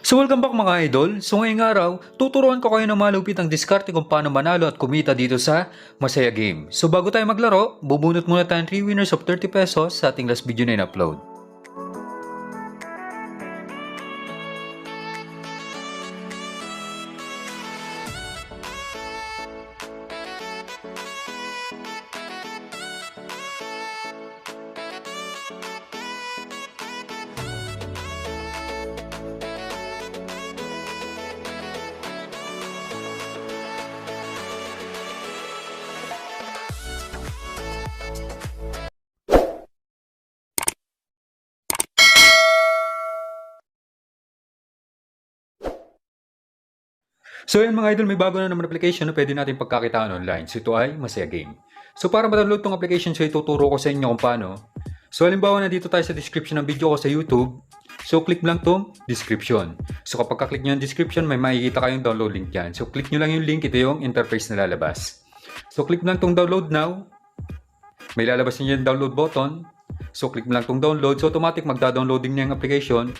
So welcome back mga idol. So ngayong araw, tuturuan ko kayo ng malupit ang diskarte kung paano manalo at kumita dito sa Masaya Game. So bago tayo maglaro, bubunot muna tayo ng 3 winners of 30 pesos sa ating last video na in-upload. So yan mga idol, may bago na naman application na pwede natin pagkakitaan online. So ito ay Masaya Game. So para ma-download tong application, so ituturo ko sa inyo kung paano. So halimbawa na dito tayo sa description ng video ko sa YouTube. So click mo lang tong description. So kapag ka-click nyo yung description, may makikita kayong download link dyan. So click nyo lang yung link, ito yung interface na lalabas. So click mo lang tong download now. May lalabas nyo yung download button. So click mo lang tong download. So automatic magda-downloading na yung application.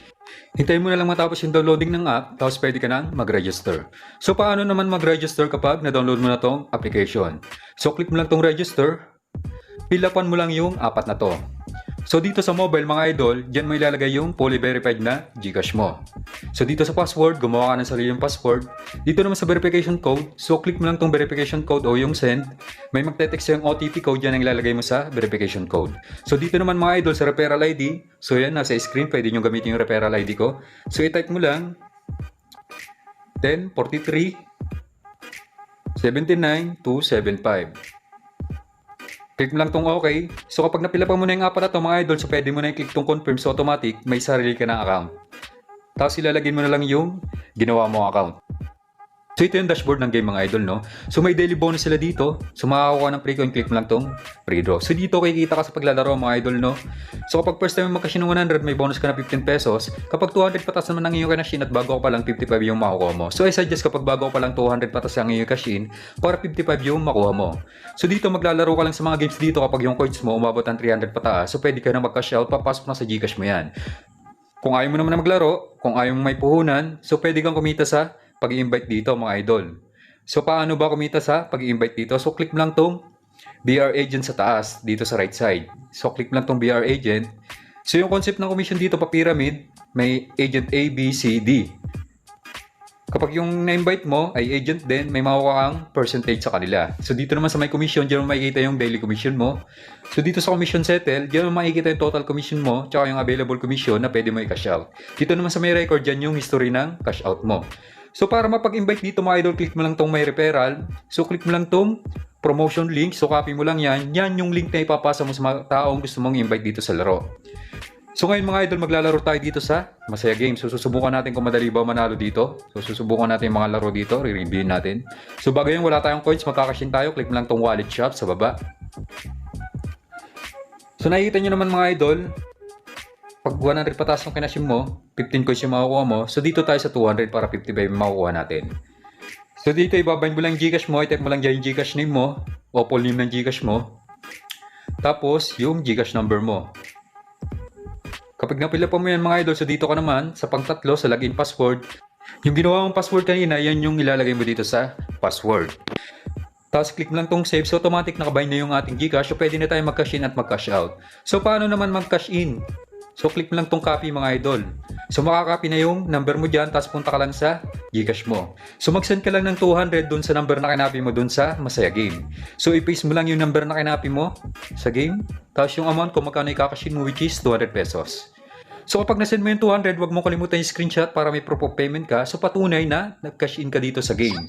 Hintayin mo na lang matapos yung downloading ng app, tapos pwede ka nang mag-register. So paano naman mag-register kapag na-download mo na tong application? So click mo lang tong register, fill upan mo lang yung apat na to. So dito sa mobile mga idol, dyan mo ilalagay yung fully verified na GCash mo. So dito sa password, gumawa ka ng sariling password. Dito naman sa verification code, so click mo lang tong verification code o yung send. May magte-text yung OTP code dyan ang ilalagay mo sa verification code. So dito naman mga idol sa referral ID, so yan nasa screen, pwede nyo gamitin yung referral ID ko. So i-type mo lang 1043 79 275. Click mo lang tong OK. So kapag napila pa mo na yung apat na to mga idol, so pwede mo na i-click tong confirm. So automatic, may sarili ka na account. Tapos ilalagay mo na lang yung ginawa mo account. So ito yung dashboard ng game mga idol, no? So may daily bonus sila dito. So makakakuha ng free coin, click mo lang tong free draw. So dito kikita ka sa paglalaro mga idol, no? So kapag first time magka-shin ng 100, may bonus ka na 15 pesos. Kapag 200 patas naman ang iyong ka-shin at bago ka pa lang 55 yung makukuha mo. So I suggest kapag bago ka pa lang 200 patas ang iyong ka-shin, para 55 yung makuha mo. So dito maglalaro ka lang sa mga games dito kapag yung coins mo umabot ng 300 pataas. So pwede ka na mag-cash out, papasok na sa GCash mo yan. Kung ayaw mo naman na maglaro, kung ayaw mo may puhunan, so pwede kang kumita sa pag-i-invite dito mga idol. So paano ba kumita sa pag-i-invite dito? So click mo lang tong BR agent sa taas, dito sa right side. So click mo lang tong BR agent. So yung concept ng commission dito pa pyramid, may agent A, B, C, D. Kapag yung na-invite mo ay agent din, may makuha kang percentage sa kanila. So dito naman sa may commission, diyan mo makikita yung daily commission mo. So dito sa commission settle, diyan mo makikita yung total commission mo, tsaka yung available commission na pwede mo i-cash out. Dito naman sa may record, diyan yung history ng cash out mo. So para mapag-invite dito mga idol, click mo lang tong may referral. So click mo lang tong promotion link. So copy mo lang yan. Yan yung link na ipapasa mo sa mga taong gusto mong invite dito sa laro. So ngayon mga idol, maglalaro tayo dito sa Masaya Game. So susubukan natin kung madali ba manalo dito. So susubukan natin yung mga laro dito. Re-review natin. So bago yun, wala tayong coins. Magkakashin tayo. Click mo lang tong wallet shop sa baba. So nakikita nyo naman mga idol, pag 100 pataas ng kinashim mo, 15 coins yung makukuha mo. So dito tayo sa 200 para 55 yung makukuha natin. So dito ibabayin mo lang Gcash mo, i-type mo lang dyan yung Gcash name mo, o full name ng Gcash mo. Tapos yung Gcash number mo. Kapag napila pa mo yan mga idol, so dito ka naman sa pangtatlo sa login password. Yung ginawa mong password kanina, yan yung ilalagay mo dito sa password. Tapos click mo lang tong save, so automatic nakabind na yung ating Gcash. So pwede na tayo mag-cash in at mag-cash out. So paano naman mag-cash in? So click mo lang tong copy mga idol. So makakopy na yung number mo dyan, tapos punta ka lang sa Gcash mo. So mag-send ka lang ng 200 dun sa number na kinopy mo dun sa Masaya Game. So i-paste mo lang yung number na kinopy mo sa game, tapos yung amount kung magkano i-cash in mo, which is 200 pesos. So kapag na-send mo yung 200, wag mo kalimutan yung screenshot para may proof of payment ka. So patunay na nag-cash in ka dito sa game.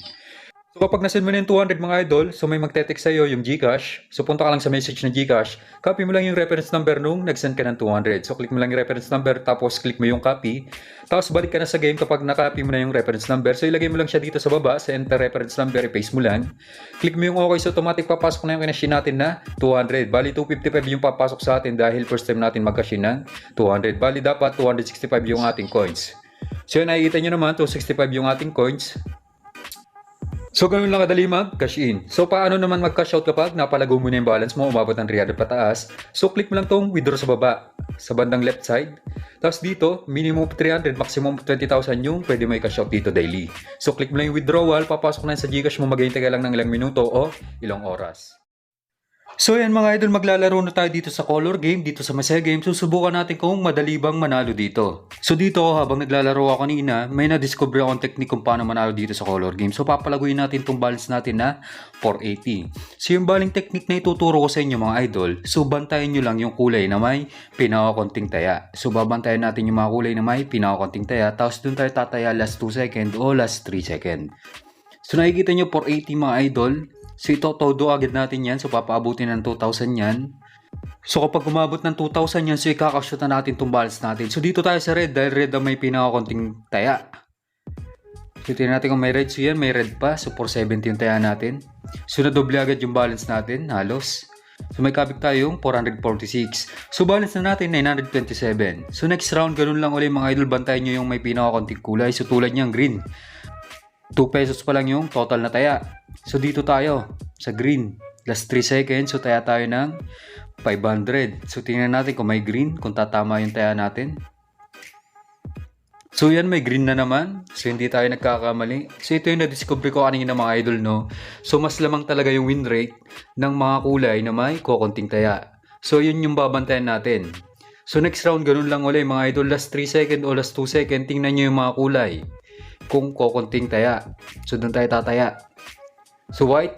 So kapag na-send mo na yung 200 mga idol, so may magte-text sa'yo yung Gcash. So punta ka lang sa message ng Gcash, copy mo lang yung reference number nung nag-send ka ng 200. So click mo lang yung reference number, tapos click mo yung copy. Tapos balik ka na sa game kapag na-copy mo na yung reference number. So ilagay mo lang siya dito sa baba, sa enter reference number, i-paste mo lang. Click mo yung OK, so automatic papasok na yung kinashin natin na 200. Bali 255 yung papasok sa atin dahil first time natin magkashin ng 200. Bali dapat 265 yung ating coins. So yun, nakikita nyo naman, 265 yung ating coins. So, ganun lang kadali mag-cash in. So, paano naman mag-cash out kapag napalago mo na yung balance mo, umabot ng 300 pataas? So, click mo lang tong withdraw sa baba, sa bandang left side. Tapos dito, minimum of 300, maximum of 20,000 yung pwede mo i-cash out dito daily. So, click mo lang yung withdrawal, papasok na sa Gcash mo, maghihintay ka lang ng ilang minuto o ilang oras. So yan mga idol, maglalaro na tayo dito sa color game, dito sa Masaya Game. Susubukan natin kung madali bang manalo dito. So dito habang naglalaro ako kanina, may na-discover akong technique kung paano manalo dito sa color game. So papalaguin natin itong balance natin na 480. So yung baling technique na ituturo ko sa inyo mga idol, so bantayan nyo lang yung kulay na may pinakakonting taya. So babantayan natin yung mga kulay na may pinakakonting taya, tapos dun tayo tataya last 2 second o last 3 second. So nakikita nyo 480 mga idol. So ito, todo agad natin yan. So papaabutin ng 2,000 yan. So kapag umabot ng 2,000 yan, so ikakashoot na natin itong balance natin. So dito tayo sa red, dahil red ang may pinakakonting taya. So tingnan natin kung may red. So yan, may red pa. So 470 yung taya natin. So nadoble agad yung balance natin, halos. So may kabig tayong 446. So balance na natin 927. So next round, ganun lang ulit mga idol. Bantayan nyo yung may pinakakonting kulay. So tulad niyang green. 2 pesos pa lang yung total na taya. So dito tayo sa green. Last 3 seconds. So taya tayo ng 500. So tingnan natin kung may green. Kung tatama yung taya natin. So yan, may green na naman. So hindi tayo nagkakamali. So ito yung na-discover ko kanina mga idol, no. So mas lamang talaga yung win rate ng mga kulay na may kokonting taya. So yun yung babantayan natin. So next round ganun lang ulit mga idol. Last 3 second o last 2 second. Tingnan nyo yung mga kulay kung kokonting taya. So doon tayo tataya. So white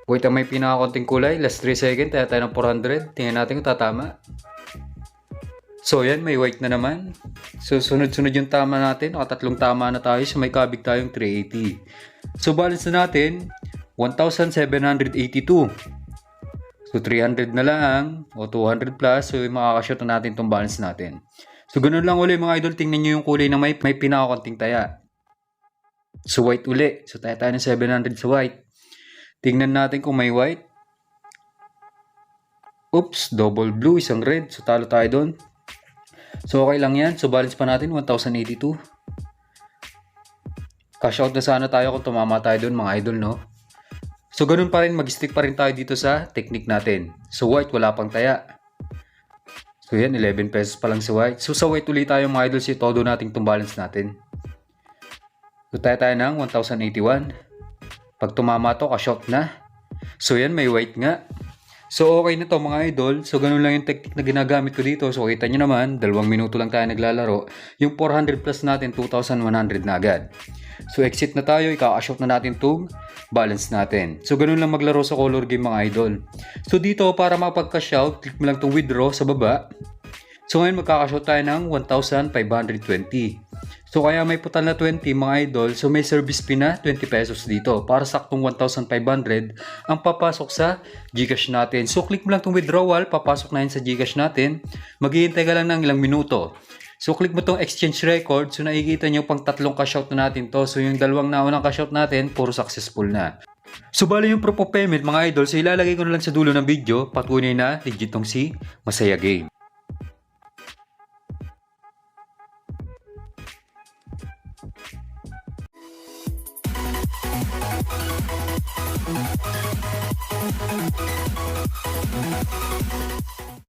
ang may pinakakonting kulay. Last 3 second, taya tayo ng 400. Tingnan natin kung tatama. So yan, may white na naman. So sunod-sunod yung tama natin. Nakatatlong tama na tayo. So may kabig tayong 380. So balance na natin 1,782. So 300 na lang o 200 plus. So makakashoot na natin itong balance natin. So ganun lang ulit mga idol. Tingnan nyo yung kulay na may pinakakonting taya. So white uli. So tayo ng 700 sa white. Tingnan natin kung may white. Oops, double blue, isang red. So talo tayo doon. So okay lang yan. So balance pa natin 1,082. Cash out na sana tayo kung tumama tayo doon mga idol, no? So ganun pa rin, mag-stick pa rin tayo dito sa technique natin. So white, wala pang taya. So yan, 11 pesos pa lang sa white. So sa white ulit tayo mga idol, si todo nating itong balance natin. So tayo ng 1,081. Pag tumama to, cash out na. So yan, may white nga. So okay na to mga idol. So ganun lang yung technique na ginagamit ko dito. So kita nyo naman, 2 minuto lang tayo naglalaro. Yung 400 plus natin, 2,100 na agad. So exit na tayo, ika-cash out na natin itong balance natin. So ganun lang maglaro sa color game mga idol. So dito para makapag-cash out, click mo lang itong withdraw sa baba. So ngayon magka-cash out tayo ng 1,520. So kaya may putal na 20 mga idol. So may service fee na 20 pesos dito. Para saktong 1,500 ang papasok sa Gcash natin. So click mo lang itong withdrawal, papasok na yun sa Gcash natin. Maghihintay ka lang ng ilang minuto. So click mo itong exchange record. So nakikita nyo pang 3 cash out na natin to. So yung 2 naunang cash out natin, puro successful na. So bali yung proof of payment mga idol. So ilalagay ko na lang sa dulo ng video. Patunay na legit tong si Masaya Game.